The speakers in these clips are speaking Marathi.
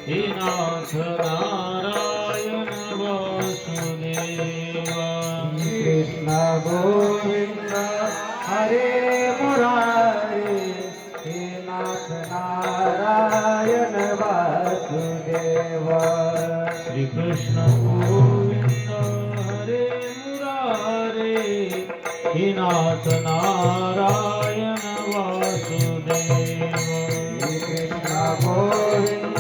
हे नाथ नारायण वासुदेवा कृष्ण गोविंद हरे मुरारे हे नाथ नारायण वासुदेवा श्री कृष्ण गोविंद हरे मुरारे हे नाथ नारायण वासुदेवा श्री कृष्ण गोविंद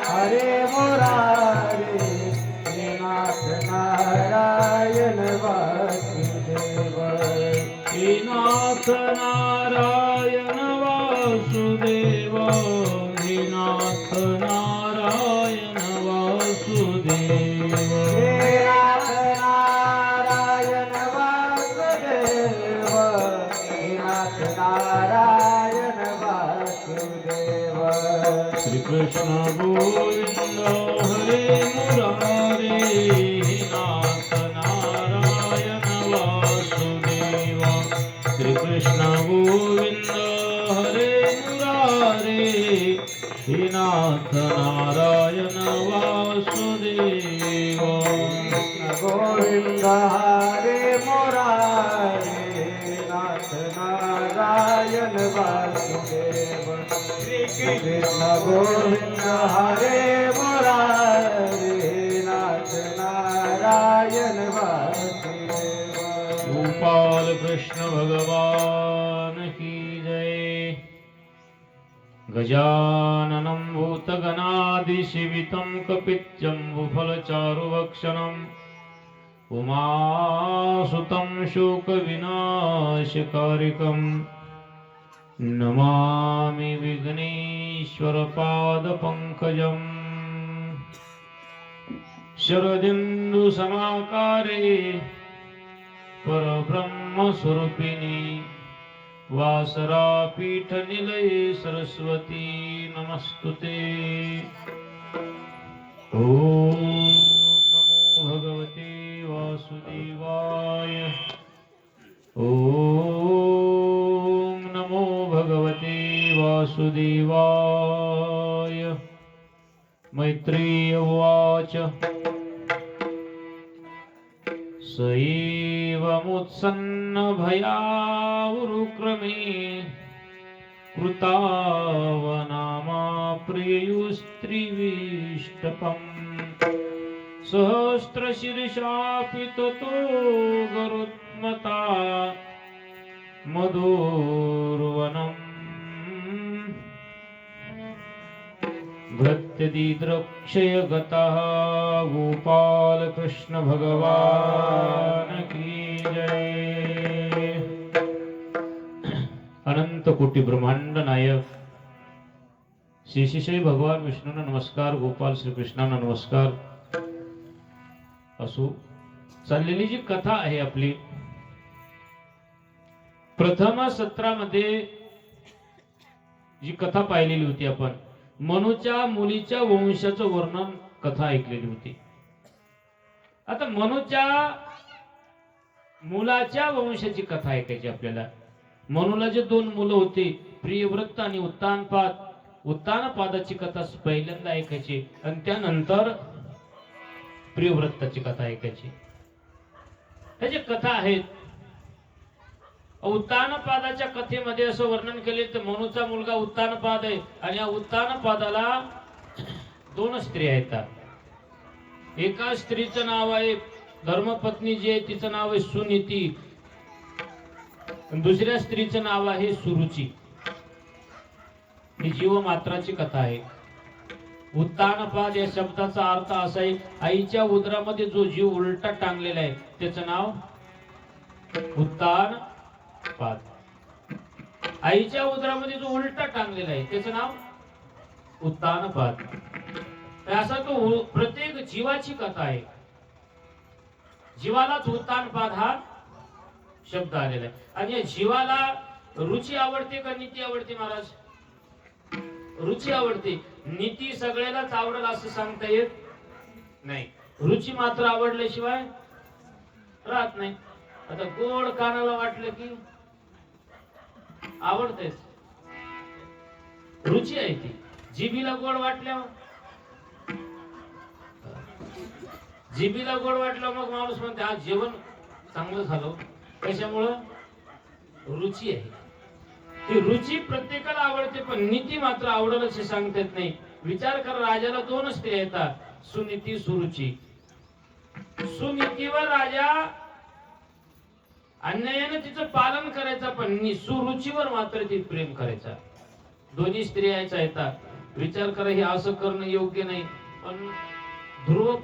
हरे मुरारे हे नाथ नारायण वासुदेवा हे नाथ नारायण वासुदेवा हे नाथ नारायण वासुदेवा हे नाथ नारायण वासुदेवा हे नाथ नारायण वासुदेवा श्री कृष्ण गोविंद हरे मुरारे हे नाथ नारायण वासुदेवा श्री कृष्ण गोविंद हरे मुरारे हे नाथ नारायण वासुदेवा गोविंद हरे मुरारे नाथ नारायण वासुदेव श्री कृष्ण गोविंद हरे मुरारे नाथ नारायण वासुदेव गोपाल कृष्ण भगवान की जय गजाननं भूतगणादिसेवितं कपित्जम्बुफलचारुभक्षणम् उमासुतं शोकविनाशकारिकम् नमामि विघ्नेश्वरपादपङ्कजम् शरदिन्दुसमाकारे परब्रह्मस्वरूपिणी वासरापीठनिलये सरस्वती नमस्तुते ॐ नमो भगवते वासुदेवाय ॐ नमो भगवते वासुदेवाय मैत्रेय उवाच स एवमुत्सन्नभयावरुक्रमे कृतावनामा प्रियुस्त्रिविष्टपम् सहस्रशीर्षापि ततो गरुत्मता मधुर्वनम् भृत्यदिद्रक्षयगतः गोपाल कृष्ण भगवान की जय अनंत कोटी ब्रह्मांड नायक शेषशायी भगवान विष्णूंना नमस्कार गोपाल श्रीकृष्णांना नमस्कार असो चाललेली जी कथा आहे आपली प्रथम सत्रामध्ये जी कथा पाहिलेली होती आपण मनूच्या मुलीच्या वंशाचं वर्णन कथा ऐकलेली होती आता मनूच्या मुलाच्या वंशाची कथा ऐकायची आपल्याला मनूला जे दोन मुलं होती प्रियव्रत आणि उत्तानपाद उत्तानपादाची कथा पहिल्यांदा ऐकायची आणि त्यानंतर प्रियव्रताची कथा ऐकायची त्याची कथा आहेत उत्तानपादाच्या कथेमध्ये असं वर्णन केले तर मनूचा मुलगा उत्तानपाद आहे आणि या उत्तानपादाला दोन स्त्रिया आहेत एका स्त्रीचं नाव आहे धर्मपत्नी जी आहे तिचं नाव आहे सुनीती दुसऱ्या स्त्रीचं नाव आहे सुरुची ही जीवमात्राची कथा आहे उत्तानपाद या शब्दाचा अर्थ असा आहे आईच्या उदरामध्ये जो जीव उलटा टांगलेला आहे त्याचं नाव उत्तान पाद आईच्या उदरामध्ये जो उलटा टांगलेला आहे त्याचं नाव उत्तानपाद असा तो प्रत्येक जीवाची कथा आहे जीवालाच उत्तानपाद हा शब्द आलेला आहे आणि या जीवाला रुची आवडते का नीती आवडते महाराज रुची आवडते नीती सगळ्यालाच आवडेल असं सांगता येत नाही रुची मात्र आवडल्याशिवाय राहत नाही आता गोड कानाला वाटलं की आवडतेच रुची आहे ती जिभीला गोड वाटल्यावर जिभीला गोड वाटलं मग माणूस म्हणते आज जेवण चांगलं झालं. कशामुळं? रुची आहे. ती रुची प्रत्येकाला आवडते, पण नीती मात्र आवडलं असे सांगता येत नाही. विचार कर, राजाला दोन स्त्रिया येतात, सुनीती सुरुची. सुनीतीवर राजा अन्यायाने तिचं पालन करायचा, पण सुरुचीवर मात्र ती प्रेम करायचा. दोन्ही स्त्रिया येतात. विचार करा, हे असं करणं योग्य नाही. पण ध्रुव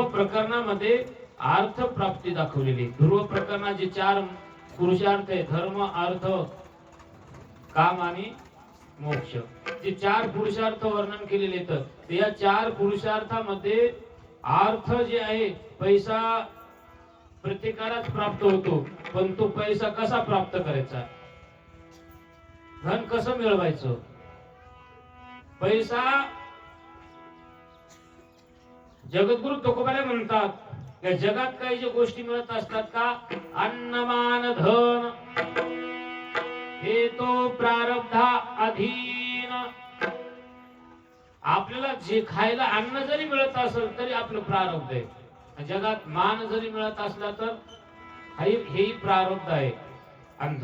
प्रकरणामध्ये अर्थ प्राप्ती दाखवलेली. ध्रुव प्रकरणाचे 4 पुरुषार्थ आहे, धर्म, अर्थ, काम आणि मोक्ष. जे 4 पुरुषार्थ वर्णन केलेले आहेत, ते या 4 पुरुषार्थामध्ये अर्थ जे आहे, पैसा प्रत्येकालाच प्राप्त होतो, पण तो पैसा कसा प्राप्त करायचा, धन कसं मिळवायचं. पैसा, जगद्गुरु तुकोबाने म्हणतात, या जगात काही ज्या गोष्टी मिळत असतात का, अन्नमान धन हे तो प्रारब्धा अधीन. आपल्याला जे खायला अन्न जरी मिळत असेल तरी आपलं प्रारब्ध आहे. जगात मान जरी मिळत असला तर हेही प्रारब्ध आहे. आणि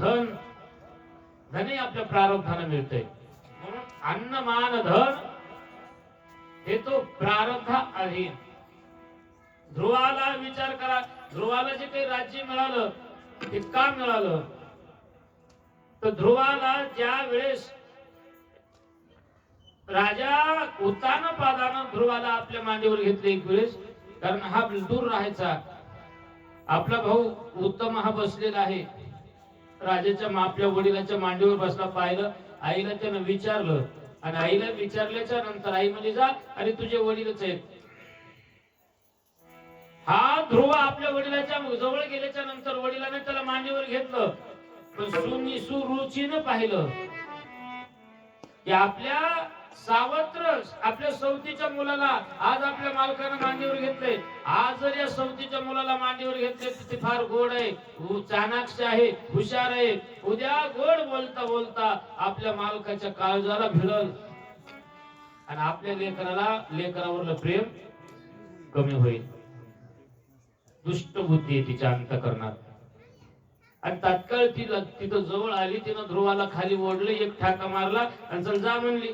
धनही आपल्या प्रारब्धाने मिळतंय. म्हणून अन्न मान धन हे तो प्रारब्ध अधीन. ध्रुवाला विचार करा, ध्रुवाला जे काही राज्य मिळालं ते का मिळालं, तर ध्रुवाला ज्या वेळेस राजा उत्तानपादानं ध्रुवाला आपल्या मांडीवर घेतले एक वेळेस, कारण हा दूर राहायचा. आपला भाऊ उत्तम हा बसलेला आहे, राजाच्या आपल्या वडिलाच्या मांडीवर बसला. पाहिलं, आईला त्यानं विचारलं, आणि आईला विचारल्याच्या नंतर आई म्हणजे जा, अरे तुझे वडीलच आहेत. हा ध्रुव आपल्या वडिलाच्या जवळ गेल्याच्या नंतर वडिलाने त्याला मांडीवर घेतलं, पण सुरुचीनं पाहिलं की आपल्या सावत्र, आपल्या सवतीच्या मुलाला आज आपल्या मालकानं मांडीवर घेतलंय. आज जर या सवतीच्या मुलाला मांडीवर घेतले तर ते फार गोड आहे, चाणाक्ष आहे, हुशार आहे. उद्या गोड बोलता बोलता आपल्या मालकाच्या काळजाला भिडल आणि आपल्या लेकरावरलं प्रेम कमी होईल. दुष्ट बुद्धी आहे तिच्या अंतःकरणात. आणि तात्काळ तिथं जवळ आली, तिनं ध्रुवाला खाली ओढलं, एक ठाका मारला आणि चल जा म्हणली.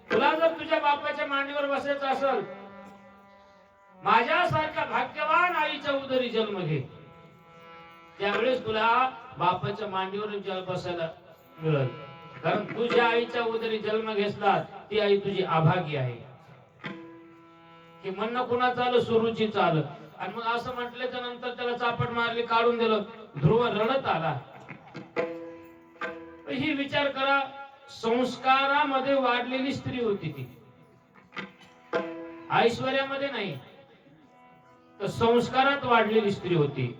तुला जर तुझ्या बापाच्या मांडीवर बसायचं असेल, माझ्यासारखा भाग्यवान आईच्या उदरी जन्म घे, त्यावेळेस तुला बापाच्या मांडीवर बसायला मिळेल. कारण तुझ्या आईच्या उदरी जन्म घेतला ती आई तुझी अभागी आहे. की म्हणणं कुणाचं आलं, सुरुचीचं आलं. आणि मग असं म्हटल्याच्या नंतर त्याला चापट मारली, काढून दिलं. ध्रुव रडत आला. ही विचार करा, संस्कारामध्ये वाढलेली स्त्री होती ती, ऐश्वर्यामध्ये नाही, तर संस्कारात वाढलेली स्त्री होती.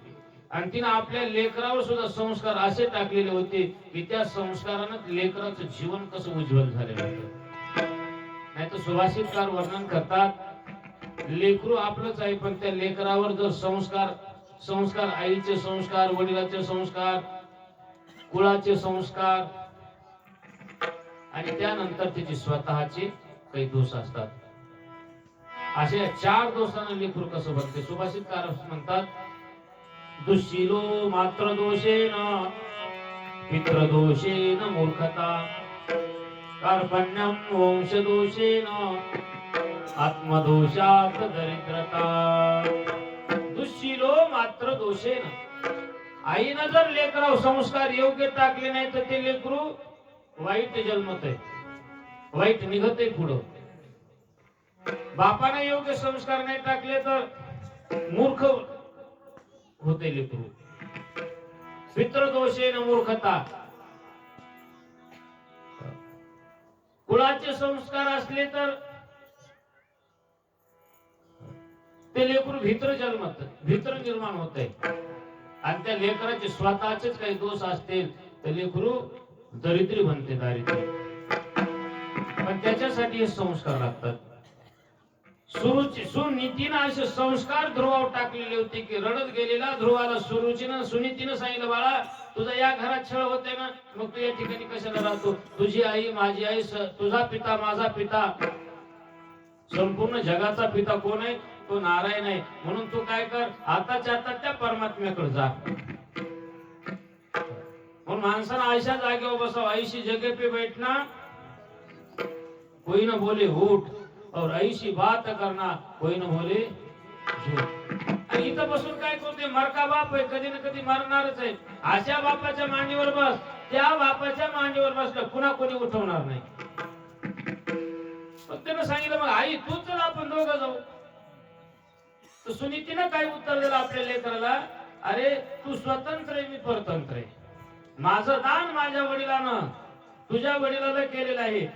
आणि तिने आपल्या लेकरावर सुद्धा संस्कार असे टाकलेले होते की त्या संस्कारानं लेकराचं जीवन कसं उज्ज्वल झालेलं होतं. नाही तर सुभाषितकार वर्णन करतात, लेकरू आपलंच आहे, पण त्या लेकरावर जर संस्कार आईचे संस्कार, वडिलाचे संस्कार, कुळाचे संस्कार आणि त्यानंतर त्याचे स्वतःचे काही दोष असतात, अशा 4 दोषांना लेकरू कसं बनते. सुभाषितकार म्हणतात, दुःशीलो मात्र दोषेन पितृदोषेन मूर्खता, कार्पण्यम वंश दोषेन आत्मदोषात दरिद्रता. दुःशीलो मात्र दोषेन, आईनं जर लेकराव संस्कार योग्य टाकले नाही तर ते लेकरू वाईट जन्मत आहे, वाईट निघत आहे पुढं. बापाने योग्य संस्कार नाही टाकले तर मूर्ख होते लेकरू. पितृदोषेन मूर्खता, कुळाचे संस्कार असले तर ते लेकरू भित्र निर्माण होत आहे. आणि त्या लेकराचे स्वतःचेच काही दोष असतील तर लेकरू दरिद्री बनते, दारिद्र्य. पण त्याच्यासाठी हे संस्कार लागतात. सुनीतीनं असे संस्कार ध्रुवावर टाकलेले होते की रडत गेलेला ध्रुवाला सुनीतीनं सांगितलं, बाळा तुझा या घरात छळ होते ना, मग तू या ठिकाणी कशाला राहतो. तुझी आई माझी आई, तुझा पिता माझा पिता, संपूर्ण जगाचा पिता कोण आहे? तो नारायण आहे. म्हणून तू काय कर, आताच्या आता त्या परमात्म्याकडे जा. म्हणून माणसानं अशा जागेवर बसावं, ऐशी जगह पे बैठना कोई न बोले उठ, और ऐशी बात करना कोई न बोले झूठ. आणि इथं बसून काय करते, मरका बाप आहे, कधी ना कधी मरणारच आहे. अशा बापाच्या मांडीवर बस, त्या बापाच्या मांडीवर बसलं पुन्हा कोणी उठवणार नाही. मग त्यानं सांगितलं, मग आई तूच चल, आपण दोघं जाऊ. तर सुनीतीनं काय उत्तर दिलं आपल्या लेकराला, अरे तू स्वतंत्र आहे, मी परतंत्र आहे. माझं दान माझ्या वडिलानं तुझ्या वडिलाला केलेलं आहे,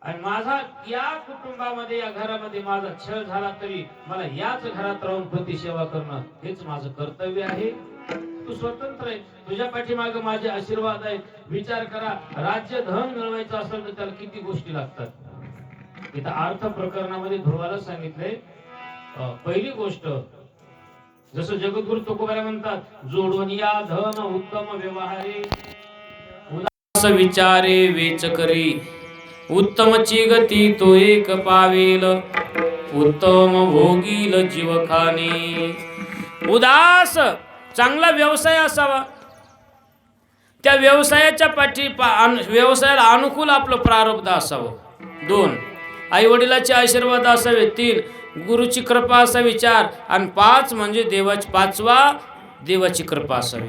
आणि माझा या कुटुंबामध्ये या घरामध्ये माझा छळ झाला तरी मला याच घरात राहून पती सेवा करणं हेच माझं कर्तव्य आहे. तू स्वतंत्र आहे, तुझ्या पाठीमागे माझे आशीर्वाद आहेत. विचार करा, राज्य धन मिळवायचं असेल तर त्याला किती गोष्टी लागतात. इथं अर्थ प्रकरणामध्ये ध्रुवाला सांगितले, पहिली गोष्ट जसं जगद्गुरु तुकोबारा म्हणतात, जोडून या धन उत्तम व्यवहारे उदास विचारे वेच करी, उत्तमची गती तो एक पावेल, उत्तम भोगील जीवखाने. उदास चांगला व्यवसाय असावा, त्या व्यवसायाच्या व्यवसायाला अनुकूल आपलं प्रारब्ध असावं. 2 आई वडिलाचे आशीर्वाद असावे. 3 गुरुची कृपा असावी. 4 आणि 5 म्हणजे पाचवा देवाची कृपा असावी.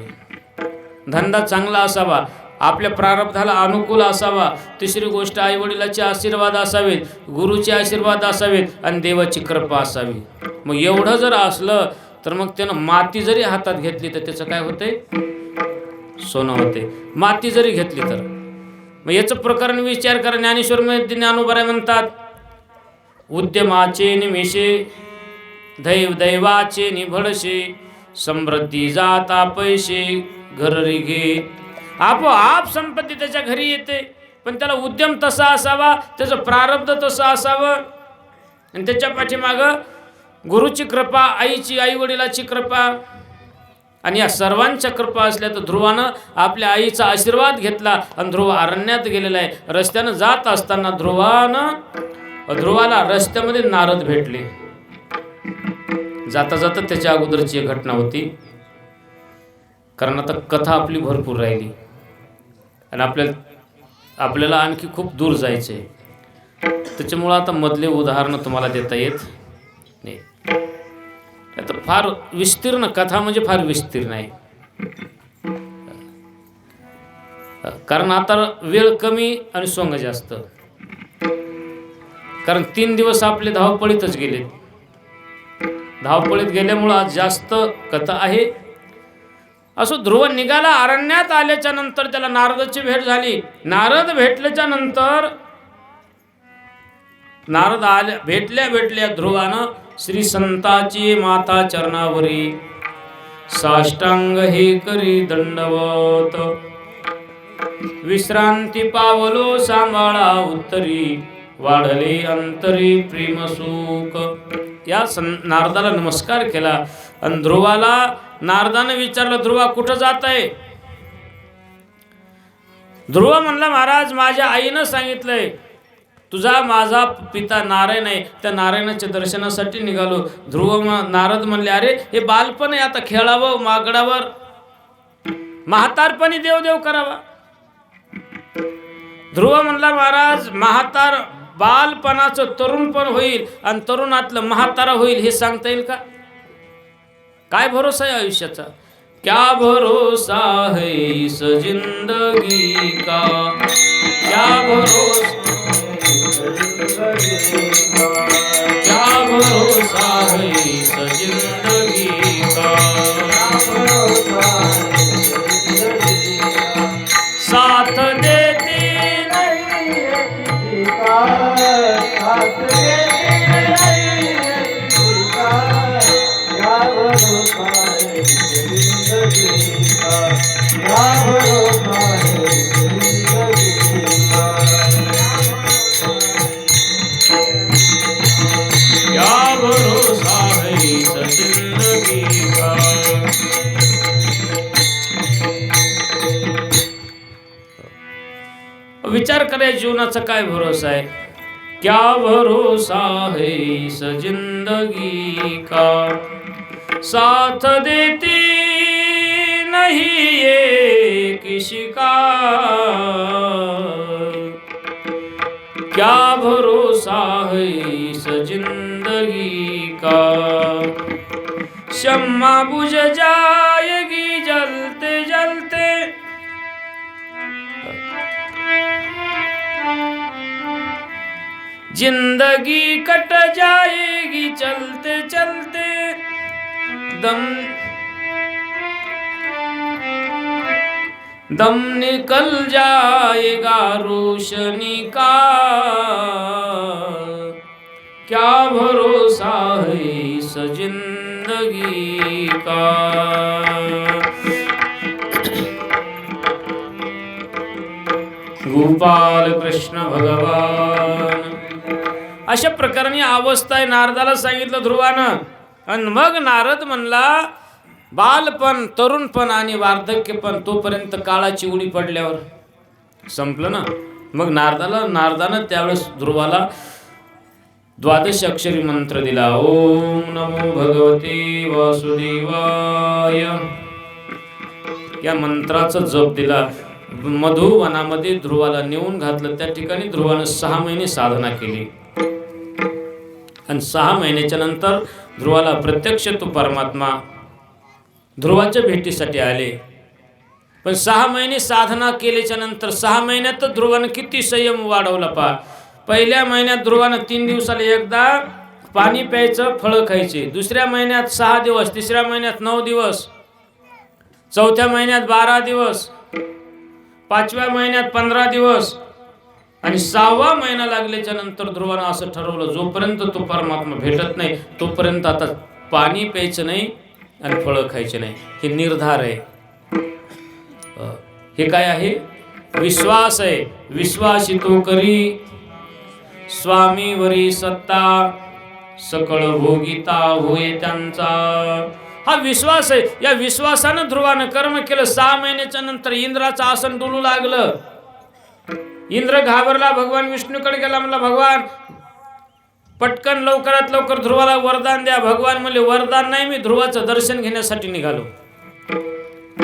धंदा चांगला असावा, आपल्या प्रारब्धाला अनुकूल असावा. 3री गोष्ट आई वडिलाचे आशीर्वाद असावेत, गुरुचे आशीर्वाद असावेत आणि देवाची कृपा असावी. मग एवढं जर असलं तर मग त्यानं माती जरी हातात घेतली तर त्याचं काय होतंय, सोनं होते. माती जरी घेतली तर. मग याचं प्रकरण विचार करा. ज्ञानेश्वर ज्ञानोबा म्हणतात, उद्यमाचे निमिषे दैवाचे निभडशे, समृद्धी जाता पैसे घर रिघे. आपोआप संपत्ती त्याच्या घरी येते, पण त्याला उद्यम तसा असावा, त्याचं प्रारब्ध तसं असावं, आणि त्याच्या पाठीमागं गुरुची कृपा, आई वडिलाची कृपा, आणि या सर्वांच्या कृपा असल्या. तर ध्रुवानं आपल्या आईचा आशीर्वाद घेतला आणि ध्रुव अरण्यात गेलेला आहे. रस्त्यानं जात असताना ध्रुवाला रस्त्यामध्ये नारद भेटले. जाता जाता त्याच्या अगोदरची एक घटना होती, कारण आता कथा आपली भरपूर राहिली आणि आपल्याला आणखी खूप दूर जायचं आहे. त्याच्यामुळं आता मधले उदाहरणं तुम्हाला देता येत नाही. आता फार विस्तीर्ण कथा म्हणजे फार विस्तीर्ण आहे, कारण आता वेळ कमी आणि सोंग जास्त. कारण 3 दिवस आपले धावपळीतच गेले. धावपळीत गेल्यामुळं आज जास्त कथा आहे. असो, ध्रुव निघाला. अरण्यात आल्याच्या नंतर त्याला नारदाची भेट झाली. नारद भेटल्याच्या नंतर भेटल्या ध्रुवानं श्री संताची माता चरणावरी साष्टांग हे करी दंडवत, विश्रांती पावलो सांभाळा उत्तरी, वाढले अंतरी प्रेम सुख. या नारदाला नमस्कार केला आणि ध्रुवाला नारदाने विचारलं, ध्रुवा कुठं जात आहे? ध्रुव म्हणला, महाराज माझ्या आईनं सांगितलंय तुझा माझा पिता नारायण आहे, त्या नारायणाच्या दर्शनासाठी निघालो. नारद म्हणले, अरे हे बालपण आहे, आता खेळावं मागडावर, म्हातारपणी देव करावा. ध्रुव म्हणला, महाराज म्हातार बालपणाचं तरुणपण होईल आणि तरुणातलं म्हातारा होईल हे सांगता येईल का? काय भरोसा आहे आयुष्याचा? क्या भरोसा है इस जिंदगी का, क्या भरोसा, क्या भरोसा है इस जिंदगी का, साथ देती नहीं किसी का, साथ देती नहीं किसी का, क्या भरोसा है इस जिंदगी का, क्या भरोसा है इस जिंदगी का, क्या भरोसा है इस जिंदगी का. विचार करायचा जीवनाचा काय भरोसा आहे. क्या भरोसा है इस जिंदगी का, साथ देती नहीं ये किसी का, क्या भरोसा है इस जिंदगी का। शम्मा बुझ जाएगी जलते जलते, जिंदगी कट जाएगी चलते चलते, दम निकल जाएगा रोशनी का, क्या भरोसा है इस जिंदगी का। गोपाल कृष्ण भगवान अशा प्रकारची अवस्था आहे. नारदाला सांगितलं ध्रुवानं, आणि मग नारद म्हणला बालपण, तरुणपण आणि वार्धक्यपण तोपर्यंत काळाची उडी पडल्यावर संपलं ना. मग नारदानं त्यावेळेस ध्रुवाला 12 अक्षरी मंत्र दिला. ओम नमो भगवते वासुदेवाय या मंत्राचा जप दिला. मधुवनामध्ये ध्रुवाला नेऊन घातलं. त्या ठिकाणी ध्रुवानं 6 महिने साधना केली आणि 6 महिन्याच्या नंतर ध्रुवाला प्रत्यक्ष तो परमात्मा ध्रुवाच्या भेटीसाठी आले. पण 6 महिने साधना केल्याच्या नंतर 6 महिन्यात ध्रुवानं किती संयम वाढवला पहा. पहिल्या महिन्यात ध्रुवानं 3 दिवसाला एकदा पाणी प्यायचं, फळं खायचे. दुसऱ्या महिन्यात 6 दिवस, तिसऱ्या महिन्यात 9 दिवस, चौथ्या महिन्यात 12 दिवस, 5व्या महिन्यात 15 दिवस आणि 6वा महिना लागल्याच्या नंतर ध्रुवानं असं ठरवलं, जोपर्यंत तो परमात्मा भेटत नाही तोपर्यंत आता पाणी प्यायचं नाही आणि फळं खायचे नाही. हे निर्धार आहे. हे काय आहे? विश्वास आहे. विश्वासितो करी स्वामीवरी सत्ता, सकळ भोगिता होय त्यांचा. हा विश्वास आहे. या विश्वासानं ध्रुवानं कर्म केलं. 6 महिन्याच्या नंतर इंद्राचं आसन डोलू लागलं. इंद्र घाबरला, भगवान विष्णूकडे गेला, म्हणला भगवान पटकन लवकरात लवकर ध्रुवाला वरदान द्या. भगवान म्हणले वरदान नाही, मी ध्रुवाचं दर्शन घेण्यासाठी निघालो.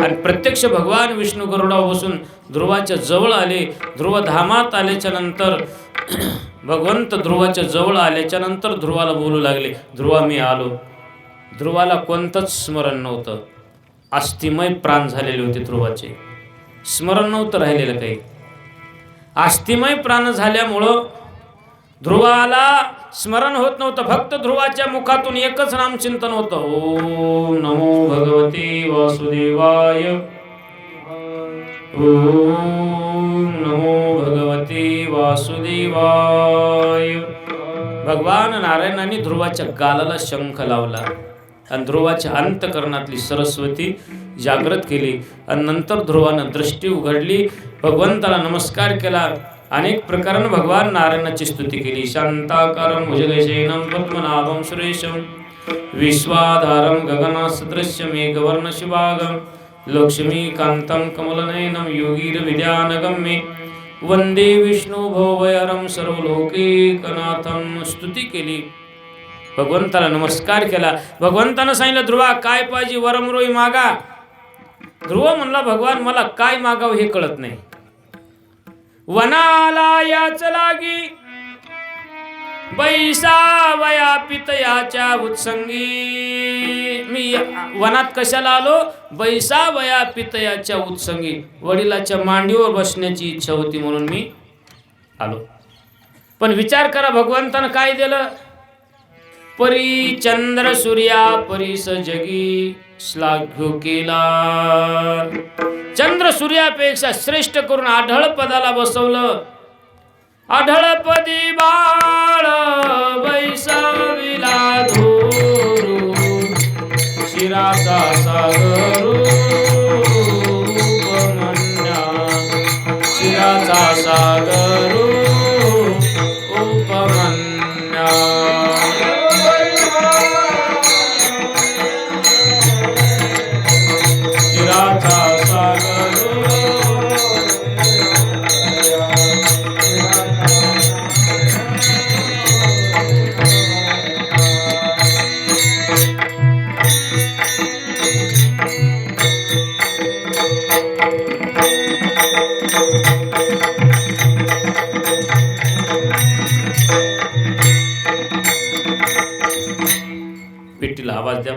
आणि प्रत्यक्ष भगवान विष्णू गरुडावर बसून ध्रुवाच्या जवळ आले. ध्रुव धामात आल्याच्या नंतर भगवंत ध्रुवाच्या जवळ आल्याच्या नंतर ध्रुवाला बोलू लागले, ध्रुवा मी आलो. ध्रुवाला कोणतंच स्मरण नव्हतं. अस्थिमय प्राण झालेले होते ध्रुवाचे. स्मरण नव्हतं राहिलेलं काही. अस्थिमय प्राण झाल्यामुळं ध्रुवाला स्मरण होत नव्हतं. फक्त ध्रुवाच्या मुखातून एकच नामचिंतन होतं. ओम नमो भगवते वासुदेवाय, ओम नमो भगवते वासुदेवाय. भगवान नारायणाने ध्रुवाच्या गालाला शंख लावला आणि ध्रुवाच्या अंतकरणातली सरस्वती जागृत केली. आणि नंतर ध्रुवानं दृष्टी उघडली, भगवंताला नमस्कार केला. अनेक प्रकारानं भगवान नारायणाची स्तुती केली. शांताकारं भुजगशयनं पद्मनाभं सुरेशं विश्वाधारं गगनसदृशं मेघवर्णं शुभांगं लक्ष्मीकान्तं कमलनयनं योगीरविद्यानगम्ये वंदे विष्णु भवभयहरं सर्वलोकैकनाथं. स्तुती केली, भगवंताला नमस्कार केला. भगवंतानं सांगितलं ध्रुवा काय पाहिजे वरमरोई मागा. ध्रुव म्हणला भगवान मला काय मागावं हे कळत नाही. वनाला याच लागी बैसावया पितयाच्या उत्संगी. मी वनात कशाला आलो? बैसावया पितयाच्या उत्संगी. वडिलाच्या मांडीवर बसण्याची इच्छा होती म्हणून मी आलो. पण विचार करा भगवंतानं काय दिलं? परी चंद्र सूर्या परीस जगी श्लाघ्यो केला. चंद्र सूर्यापेक्षा श्रेष्ठ करून आढळ पदाला बसवलं. आढळपदी बाळ बैसविला धोरू शिराचा सागरू उपमन्या. शिराचा सागरू उपमन्या. आवाज द्या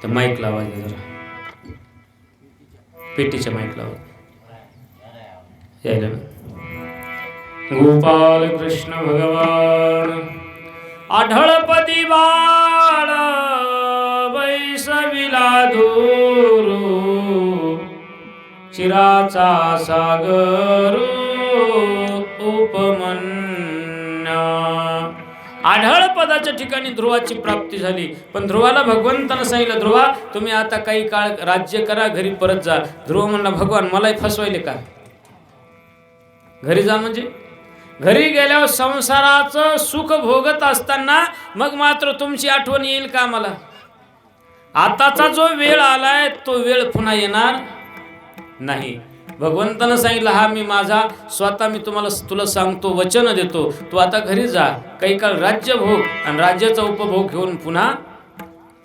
त्या माईकला आवाज द्या जरा पेटीच्या माईकला आवाज यायला ना गोपाल कृष्ण भगवान आढळपदी बाळ वैसविला धूरू चिराचा सागर उपमन्या आढळ पदाच्या ठिकाणी ध्रुवाची प्राप्ती झाली. पण ध्रुवाला भगवंतानं सांगितलं, ध्रुवा तुम्ही आता काही काळ राज्य करा, घरी परत जा. ध्रुव म्हणला, भगवान मलाही फसवायले का? घरी जा म्हणजे घरी गेल्यावर संसाराचं सुख भोगत असताना मग मात्र तुमची आठवण येईल का मला? आताचा जो वेळ आलाय तो वेळ पुन्हा येणार नाही. भगवंतानं सांगितलं, हा मी माझा स्वतः मी तुला सांगतो, वचन देतो, तू आता घरी जा, काही काळ राज्य भोग आणि राज्याचा उपभोग घेऊन पुन्हा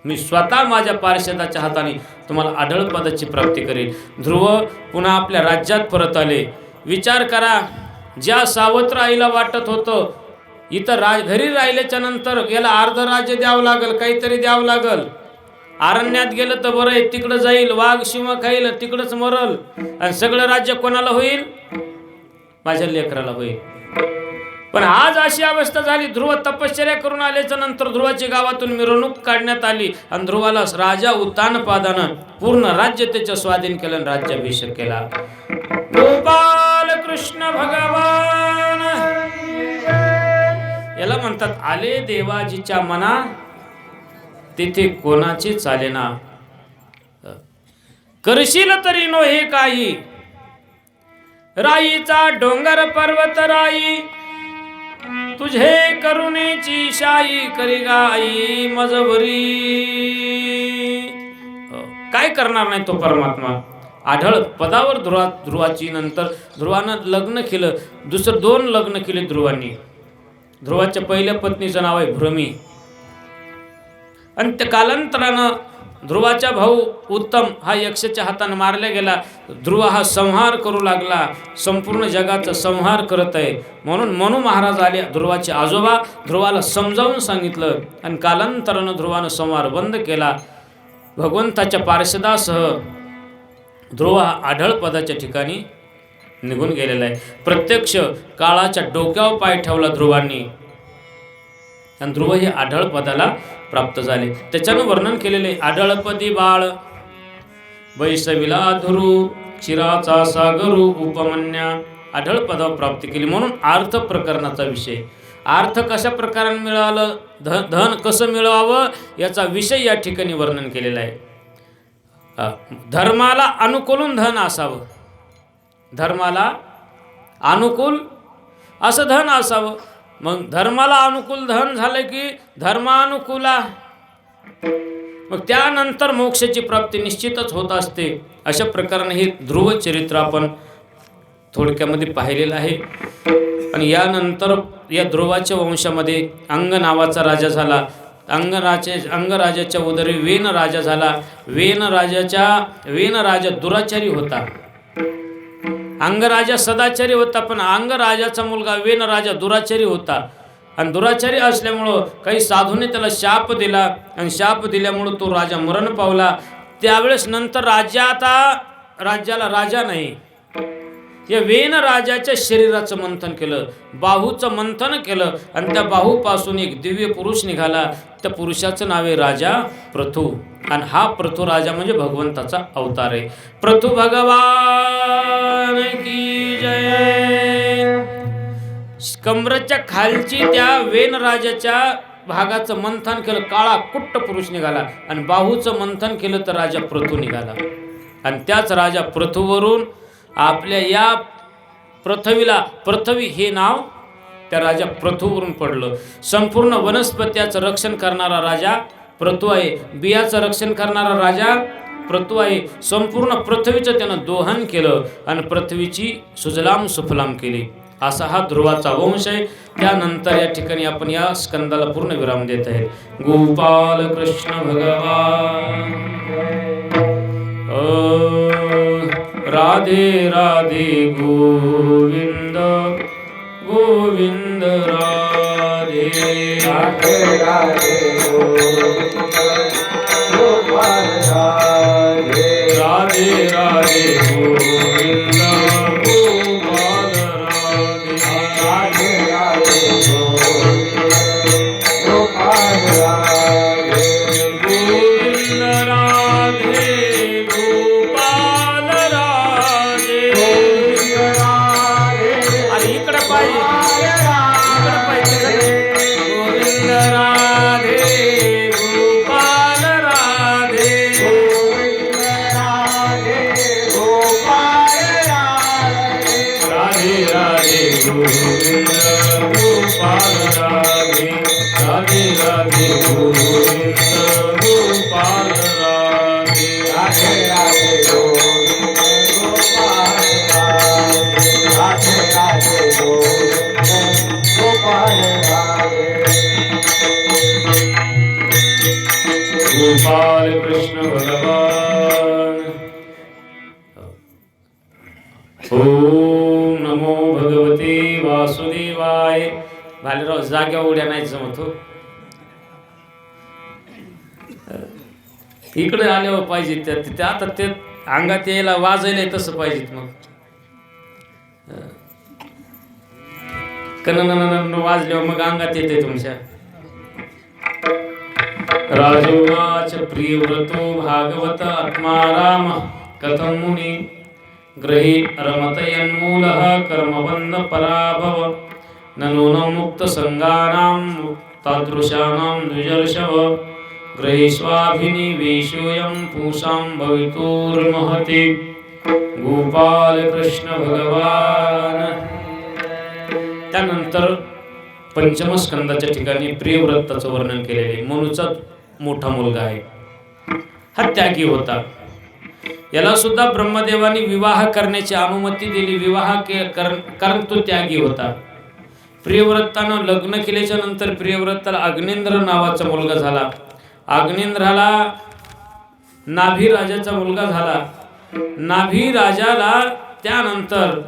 मी स्वतः माझ्या पार्षदाच्या हाताने तुम्हाला आढळ पदाची प्राप्ती करेल. ध्रुव पुन्हा आपल्या राज्यात परत आले. विचार करा, ज्या सावत्र आईला वाटत होतं इथं घरी राहिल्याच्या नंतर याला अर्ध राज्य द्यावं लागल, काहीतरी द्यावं लागल, अरण्यात गेलं तर बरं आहे, तिकडं जाईल, वाघ शिव खाईल, तिकडंच मरल, आणि सगळं राज्य कोणाला होईल? माझ्या लेकराला होईल. पण आज अशी अवस्था झाली. ध्रुव तपश्चर्या करून आल्याच्या नंतर ध्रुवाची गावातून मिरवणूक काढण्यात आली आणि ध्रुवाला राजा उत्तानपादानं पूर्ण राज्य त्याच्या स्वाधीन केलं आणि राज्याभिषेक केला. गोपाल कृष्ण भगवान याला म्हणतात, आले देवाजीच्या मना तिथे कोणाची चालेना. करशील तरी नो हे काही, राईचा डोंगर पर्वत राई, तुझे करुणेची शाई करी गाई मजबरी. काय करणार नाही तो परमात्मा. आढळ पदावर ध्रुवाची नंतर ध्रुवानं लग्न केलं, दुसरं 2 लग्न केले ध्रुवांनी. ध्रुवाच्या पहिल्या पत्नीचं नाव आहे भ्रमी. आणि त्या कालांतरानं ध्रुवाचा भाऊ उत्तम हा यक्षाच्या हाताने मारला गेला. ध्रुव हा संहार करू लागला, संपूर्ण जगाचा संहार करत आहे. म्हणून मनु महाराज आले, ध्रुवाचे आजोबा, ध्रुवाला समजावून सांगितलं आणि कालांतरानं ध्रुवानं संहार बंद केला. भगवंताच्या पार्षदासह ध्रुव हा आढळ पदाच्या ठिकाणी निघून गेलेला आहे. प्रत्यक्ष काळाच्या डोक्यावर पाय ठेवला ध्रुवांनी आणि ध्रुव हे आढळ पदाला प्राप्त झाले. त्याच्यानं वर्णन केलेले, आढळपदी बाळ वैसविला धुरू चिराचा सागरू उपमन्या. आढळ पदावर प्राप्ती केली. म्हणून अर्थ प्रकरणाचा विषय, अर्थ कशा प्रकाराने मिळालं, धन कसं मिळवावं याचा विषय या ठिकाणी वर्णन केलेला आहे. धर्माला अनुकूल धन असावं, धर्माला अनुकूल असं धन असावं. मग धर्माला अनुकूल धन झालं की धर्मानुकूला, मग त्यानंतर मोक्षाची प्राप्ती निश्चितच होत असते. अशा प्रकारे हे ध्रुव चरित्र आपण थोडक्यामध्ये पाहिलेलं आहे. आणि यानंतर या ध्रुवाच्या वंशामध्ये अंग नावाचा राजा झाला. अंगराजाच्या उदरी वेन राजा झाला. वेन राजा दुराचारी होता. अंगराजा सदाचारी होता, पण अंगराजाचा मुलगा वेन राजा दुराचारी होता. आणि दुराचारी असल्यामुळं काही साधूने त्याला शाप दिला आणि शाप दिल्यामुळं तो राजा मरण पावला. त्यावेळेस नंतर राज्याला राजा नाही, या वेन राजाच्या शरीराचं मंथन केलं, बाहूचं मंथन केलं आणि त्या बाहूपासून एक दिव्य पुरुष निघाला. त्या पुरुषाचं नाव आहे राजा पृथू. आणि हा पृथू राजा म्हणजे भगवंताचा अवतार आहे. पृथू भगवान की जय. कमरच्या खालची त्या वेन राजाच्या भागाचं मंथन केलं, काळा कुट्ट पुरुष निघाला. आणि बाहूचं मंथन केलं तर राजा पृथू निघाला. आणि त्याच राजा पृथूवरून आपल्या या पृथ्वी हे नाव त्या राजा पृथूवरून पडलं. संपूर्ण वनस्पत्याचं रक्षण करणारा राजा पृथू आहे, बियाचं रक्षण करणारा राजा पृथू आहे. संपूर्ण पृथ्वीचं त्यानं दोहन केलं आणि पृथ्वीची सुजलाम सुफलाम केली. असा हा ध्रुवाचा वंश आहे. त्यानंतर या ठिकाणी आपण या स्कंदाला पूर्ण विराम देत आहे. गोपाल कृष्ण भगवान राधे राधे गोविंद गोविंद राधे राधे राधे गोविंद राधे गोविंद गोपाल राधे राधे राधे गोविंद गोपाल राधे राधे राधे गोविंद गोपाल राधे गोपाल कृष्ण भगवान ओम नमो भगवते वासुदेवाय भालेराव जाग्या उड्या नाही जमत हो इकडे आल्यावर पाहिजे त्या आता ते अंगात यायला वाजायला तसं पाहिजेत मग कन वाजल्यावर मग अंगात येते तुमच्या राजोवाच प्रियव्रतो भागवत आत्माराम कथं मुनी ग्रही रमतयन्मूलः कर्मबन्ध पराभव ननूनं मुक्त संगानां तादृशानां द्विजर्षव ग्रहीष्वाभिनिवेशोऽयं पूषां भवितुर्महति गोपाल कृष्ण भगवान त्यानंतर पंचम स्कंदाच्या ठिकाणी प्रियव्रताचं वर्णन केलेले मनुचा मोठा मुलगा आहे हा त्यागी होता याला सुद्धा ब्रह्मदेवानी विवाह करण्याची अनुमती दिली विवाह कारण तो त्यागी होता प्रियव्रतानं लग्न केल्याच्या नंतर प्रियव्रताला अग्निंद्र नावाचा मुलगा झाला अग्निंद्राला नाभी राजाचा मुलगा झाला नाभी राजाला त्यानंतर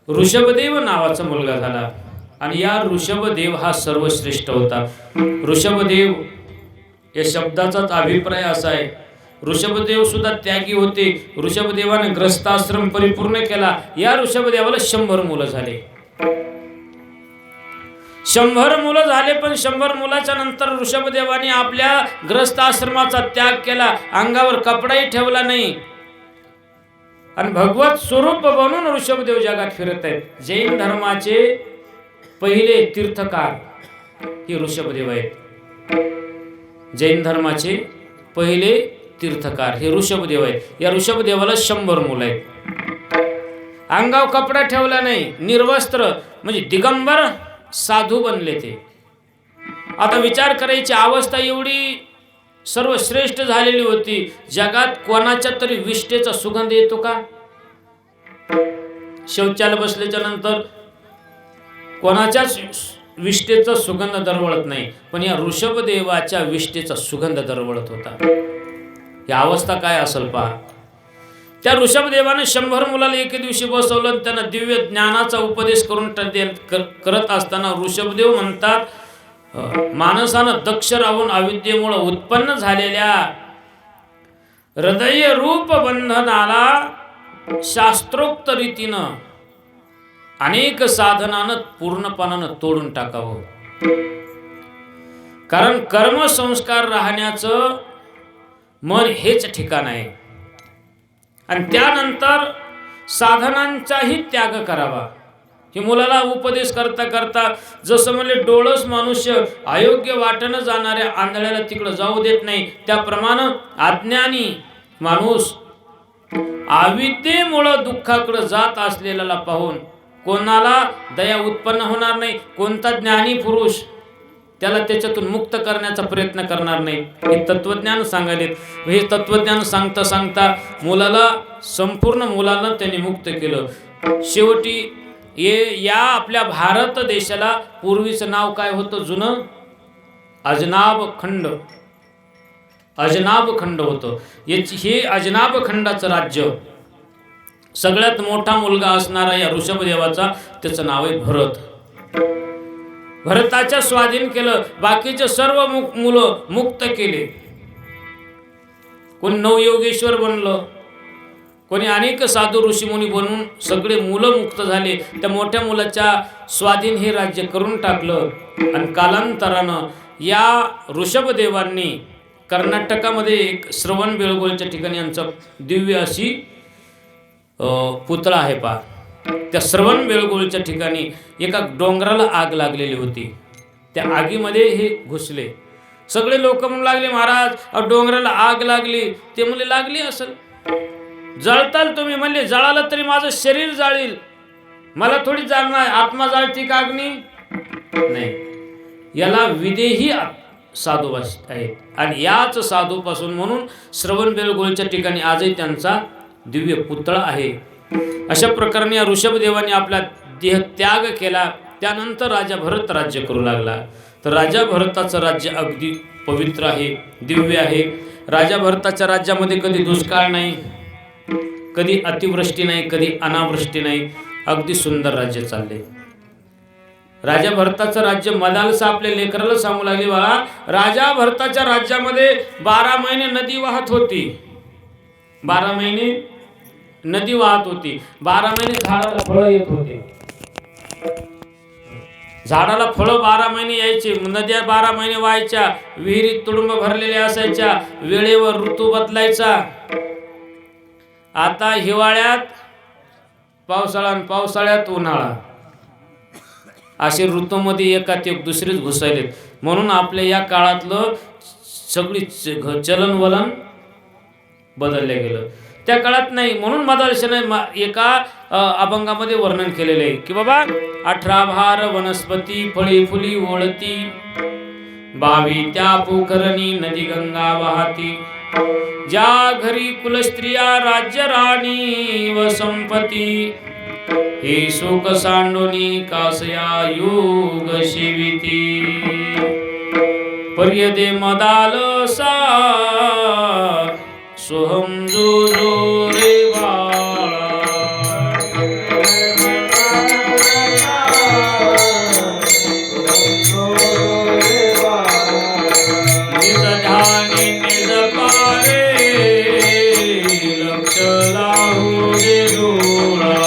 ऋषभदेव नावाचा मुलगा झाला आणि या ऋषभदेव हा सर्वश्रेष्ठ होता ऋषभदेव या शब्दाचाच अभिप्राय असा आहे ऋषभदेव सुद्धा त्यागी होते ऋषभदेवाने ग्रस्ताश्रम परिपूर्ण केला या ऋषभदेवाला 100 मुलं झाले 100 मुलं झाले पण 100 मुलाच्या नंतर ऋषभदेवाने आपल्या ग्रस्ताश्रमाचा त्याग केला अंगावर कपडाही ठेवला नाही आणि भगवत स्वरूप बनून ऋषभदेव जगात फिरत आहेत जैन धर्माचे पहिले तीर्थकार हे ऋषभदेव आहेत जैन धर्माचे पहिले तीर्थकार हे ऋषभदेव आहेत या ऋषभदेवाला 100 मुलं आहेत अंगावर कपडा ठेवला नाही निर्वस्त्र म्हणजे दिगंबर साधू बनले ते आता विचार करायची अवस्था एवढी सर्वश्रेष्ठ झालेली होती जगात कोणाच्या तरी विष्ठेचा सुगंध येतो का शौचाला बसल्याच्या नंतर कोणाच्याच विष्ठेचा सुगंध दरवळत नाही पण या ऋषभदेवाच्या विष्ठेचा सुगंध दरवळत होता ही अवस्था काय असेल पहा त्या ऋषभदेवाने 100 मुलाला एके दिवशी बसवलं त्यांना दिव्य ज्ञानाचा उपदेश करून करत असताना ऋषभदेव म्हणतात माणसानं दक्ष राहून अविद्येमुळे उत्पन्न झालेल्या हृदय रूप बंधनाला शास्त्रोक्त रीतीनं अनेक साधनानं पूर्णपणानं तोडून टाकावं कारण कर्मसंस्कार राहण्याचं मन हेच ठिकाण आहे आणि त्यानंतर साधनांचाही त्याग करावा हे मुलाला उपदेश करता करता जसं म्हणले डोळस मनुष्य अयोग्य वाटेनं जाणाऱ्या आंधळ्याला तिकडं जाऊ देत नाही त्याप्रमाणे अज्ञानी माणूस अविद्येमुळं दुःखाकडे जात असलेल्याला पाहून कोणाला दया उत्पन्न होणार नाही कोणता ज्ञानी पुरुष त्याला त्याच्यातून मुक्त करण्याचा प्रयत्न करणार नाही हे तत्वज्ञान सांगायले हे तत्वज्ञान सांगता सांगता संपूर्ण मुलाला त्यांनी मुक्त केलं शेवटी या आपल्या भारत देशाला पूर्वीचं नाव काय होतं जुनं अजनाब खंड होतं हे अजनाब खंडाचं राज्य सगळ्यात मोठा मुलगा असणारा या ऋषभदेवाचा त्याचं नाव आहे भरताच्या स्वाधीन केलं बाकीचे सर्व मुलं मुक्त केले कोणी नवयोगेश्वर बनलं कोणी अनेक साधू ऋषीमुनी बनून सगळे मुलं मुक्त झाले त्या मोठ्या मुलाच्या स्वाधीन हे राज्य करून टाकलं आणि कालांतरानं या ऋषभदेवांनी कर्नाटकामध्ये एक श्रवण बेळगोळच्या ठिकाणी यांचा दिव्य अशी पुतळा आहे पहा त्या श्रवण बेळगोळच्या ठिकाणी एका डोंगराला आग लागलेली होती त्या आगीमध्ये हे घुसले सगळे लोक म्हणू लागले महाराज डोंगराला आग लागली ते म्हणले लागली असेल जळताल तुम्ही म्हणले जळालं तरी माझं शरीर जाळील मला थोडी जाळणार आत्मा जाळती का अग्नी नाही याला विदेही साधू आहेत. आणि याच साधूपासून म्हणून श्रवणबेळगोळच्या ठिकाणी आजही त्यांचा दिव्य पुतळा आहे. अशा प्रकारे या ऋषभदेवाने आपला देह त्याग केला. त्यानंतर राजा भरत राज्य करू लागला. तर राजा भरताचं राज्य अगदी पवित्र आहे, दिव्य आहे. राजा भरताच्या राज्यामध्ये कधी दुष्काळ नाही, कधी अतिवृष्टी नाही, कधी अनावृष्टी नाही. अगदी सुंदर राज्य चालले. राजा भरताचं राज्य मदालसा आपल्या लेकराला सांगू लागले, बाळा राजा भरताच्या राज्यामध्ये 12 महिने नदी वाहत होती. 12 महिने नदी वाहत होती. 12 महिने झाडाला फळं येत होते. झाडाला फळं 12 महिने यायचे. नद्या 12 महिने व्हायच्या. विहिरीत तुडुंब भरलेल्या असायच्या. वेळेवर ऋतू बदलायचा. आता हिवाळ्यात पावसाळा आणि पावसाळ्यात उन्हाळा, असे ऋतूमध्ये एकात एक दुसरेच घुसायलेत. म्हणून आपल्या या काळातलं सगळी चलनवलन बदललं गेलं. त्या काळात नाही. म्हणून मदालशाने एका अभंगामध्ये वर्णन केलेले आहे की बाबा 18 भार वनस्पती फळी फुली ओळती, 22 त्या पोखरणी नदी गंगा वाहती, ज्या घरी कुलस्त्रिया राज्य राणी व संपती, हे सुख सांडोनी कासया युग शिविती, पर्यदे मदालसा सोहम जो रे बाळा. निज ध्यानी निज पारे लक्ष लावू रे डोळा.